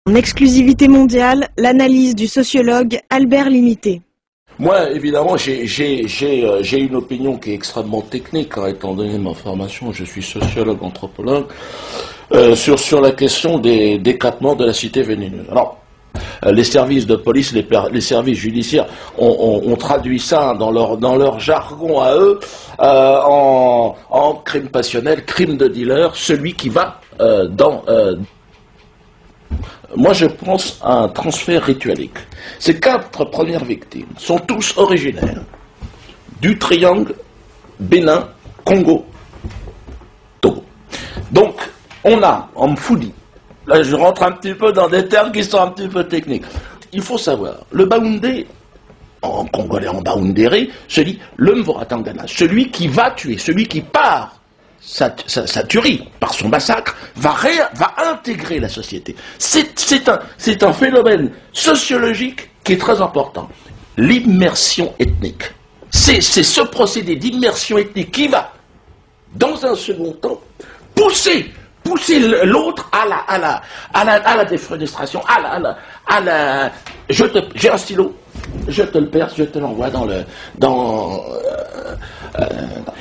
En exclusivité mondiale, l'analyse du sociologue Albert Limité. Moi, évidemment, j'ai une opinion qui est extrêmement technique, hein, étant donné ma formation, je suis sociologue, anthropologue, sur la question des quatre morts de la cité vénéneuse. Alors, les services de police, les services judiciaires ont traduit ça dans leur jargon à eux en crime passionnel, crime de dealer, celui qui va Moi, je pense à un transfert rituelique. Ces 4 premières victimes sont tous originaires du triangle Bénin, Congo, Togo. Donc, on a en Mfoudi, là je rentre un petit peu dans des termes qui sont un petit peu techniques. Il faut savoir, le Baoundé, en congolais, en Baoundéré, se dit le Mvoratangana, celui qui va tuer, celui qui part sa tuerie, par son massacre, va intégrer la société. C'est un phénomène sociologique qui est très important. L'immersion ethnique. C'est ce procédé d'immersion ethnique qui va, dans un second temps, pousser l'autre à la défenestration, j'ai un stylo, je te le perce, je te l'envoie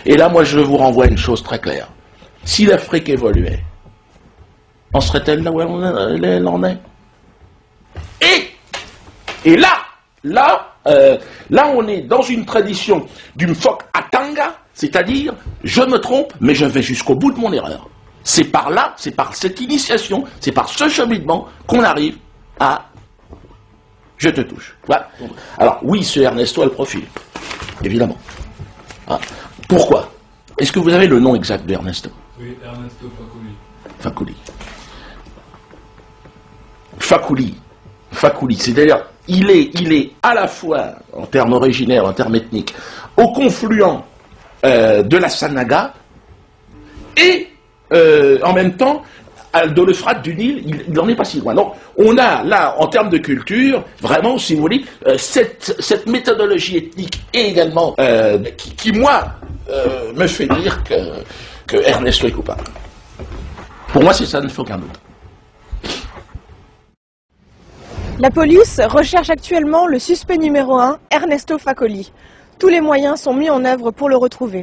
et là, moi, je vous renvoie une chose très claire. Si l'Afrique évoluait, en serait-elle là où elle en est? Et là, on est dans une tradition du Mfok Atanga, c'est-à-dire, je me trompe, mais je vais jusqu'au bout de mon erreur. C'est par là, c'est par cette initiation, c'est par ce cheminement qu'on arrive à je te touche. Voilà. Alors, oui, ce Ernesto a le profil, évidemment. Ah. Pourquoi? Est-ce que vous avez le nom exact d'Ernesto? Oui, Ernesto Fakoly. C'est-à-dire, il est à la fois, en termes originaires, en termes ethniques, au confluent de la Sanaga et en même temps de l'Euphrate du Nil, il n'en est pas si loin. Donc, on a là, en termes de culture, vraiment, si vous voulez, cette méthodologie ethnique et également qui moi, me fait dire que Ernesto est coupable. Pour moi, c'est ça, ne fait aucun doute. La police recherche actuellement le suspect numéro 1, Ernesto Fakoly. Tous les moyens sont mis en œuvre pour le retrouver.